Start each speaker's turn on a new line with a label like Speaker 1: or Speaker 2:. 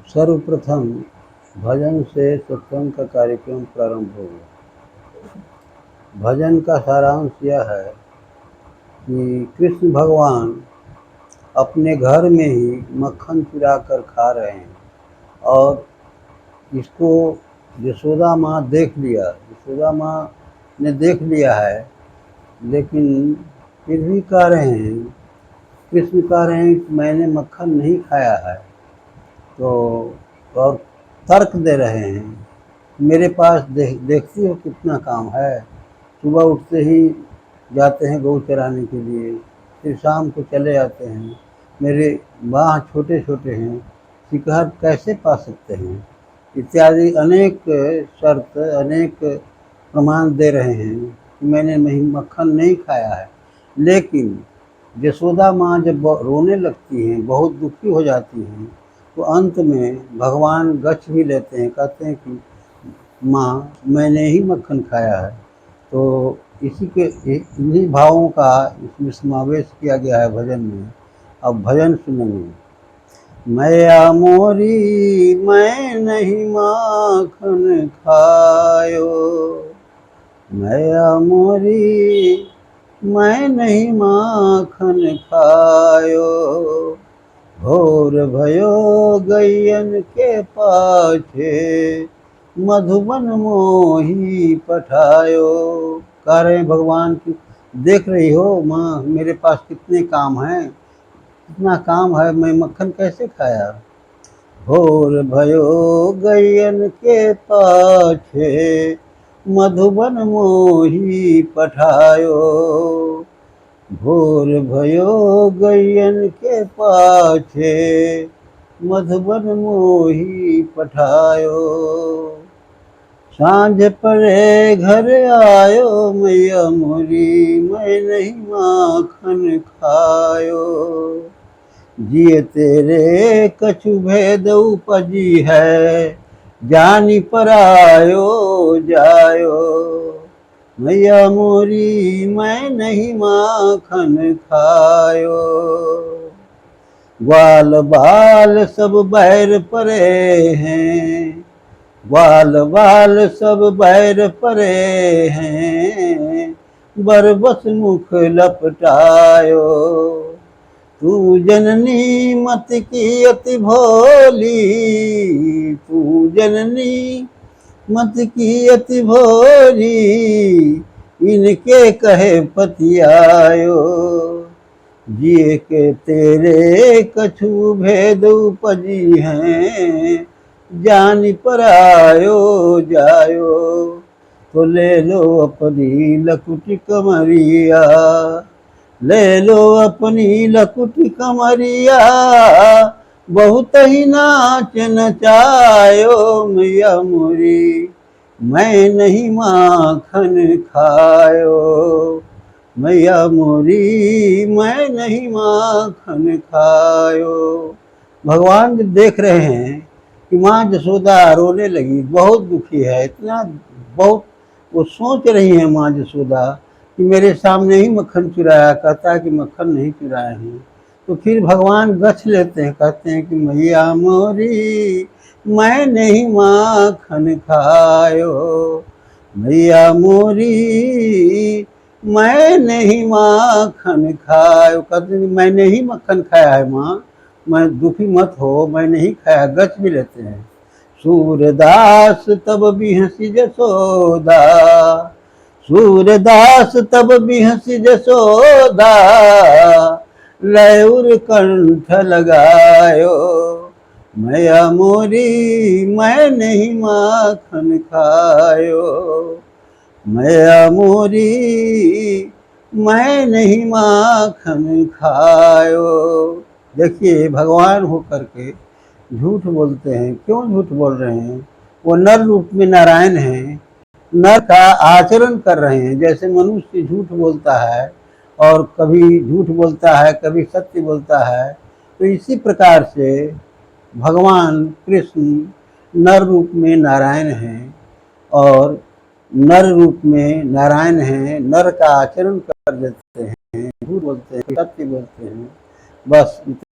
Speaker 1: सर्वप्रथम भजन से सत्संग का कार्यक्रम प्रारंभ होगा। भजन का सारांश यह है कि कृष्ण भगवान अपने घर में ही मक्खन चुरा कर खा रहे हैं और इसको यशोदा माँ देख लिया। यशोदा माँ ने देख लिया है, लेकिन फिर भी कह रहे हैं, कृष्ण कह रहे हैं कि मैंने मक्खन नहीं खाया है। तो और तर्क दे रहे हैं, मेरे पास देखती हो कितना काम है। सुबह उठते ही जाते हैं गौ चराने के लिए, फिर शाम को चले आते हैं। मेरे बाँह छोटे छोटे हैं, शिकार कैसे पा सकते हैं, इत्यादि अनेक शर्त, अनेक प्रमाण दे रहे हैं कि मैंने मक्खन नहीं खाया है। लेकिन यशोदा माँ जब रोने लगती हैं, बहुत दुखी हो जाती हैं, तो अंत में भगवान गच्छ भी लेते हैं, कहते हैं कि माँ मैंने ही मक्खन खाया है। तो इन्हीं भावों का इसमें समावेश किया गया है भजन में। अब भजन सुनेंगे। मैया मोरी मैं नहीं माखन खायो, मैया मोरी मैं नहीं माखन खायो, भोर भयो गैयन के पाछे मधुबन मोही पठायो। कह रहे भगवान की देख रही हो माँ, मेरे पास कितने काम हैं, कितना काम है, मैं मक्खन कैसे खाया। भोर भयो गैयन के पाछे मधुबन मोही पठायो, भोर भयो गैयन के पाछे मधुबन मोही पठायो। सांझ पड़े घर आयो मैया मोरी मैं नहीं माखन खायो, जिए तेरे कछु भेद उपजी है, जानी परायो जायो, मैया मोरी मैं नहीं माखन खायो। ग्वाल बाल सब बैर परे हैं, ग्वाल बाल सब बैर परे हैं, बरबस मुख लपटायो, तू जननी मत की अति भोली, तू जननी मत की अति भोली, इनके कहे पतियायो, जिए के तेरे कछु भेद उपजी हैं, जानी परायो जायो, तो ले लो अपनी लकुटी कमरिया, ले लो अपनी लकुटी कमरिया, बहुत ही नाच नचायो, मैया मोरी मैं नहीं माखन खायो, मैया मोरी मैं नहीं माखन खायो। भगवान जब देख रहे हैं कि माँ यशोदा रोने लगी, बहुत दुखी है, इतना बहुत वो सोच रही है माँ यशोदा कि मेरे सामने ही मक्खन चुराया, कहता है कि मक्खन नहीं चुराए हैं। तो फिर भगवान गच्छ लेते हैं, कहते हैं कि मैया मोरी मैं नहीं माखन खायो, मैया मोरी मैं नहीं माखन खायो। कहते हैं मैं नहीं मक्खन खाया है माँ, मैं दुखी मत हो, मैं नहीं खाया, गच्छ भी लेते हैं। सूरदास तब भी हंसी जसोदा, सूरदास तब भी हंसी जसोदा, लयूर कंठ लगायो, मैया मोरी मैं नहीं माखन खायो, मैया मोरी मैं नहीं माखन खायो। देखिए भगवान होकर के झूठ बोलते हैं। क्यों झूठ बोल रहे हैं? वो नर रूप में नारायण हैं, नर का आचरण कर रहे हैं। जैसे मनुष्य झूठ बोलता है और कभी झूठ बोलता है, कभी सत्य बोलता है, तो इसी प्रकार से भगवान कृष्ण नर रूप में नारायण हैं और नर रूप में नारायण हैं, नर का आचरण कर देते हैं, झूठ बोलते हैं, सत्य बोलते हैं। बस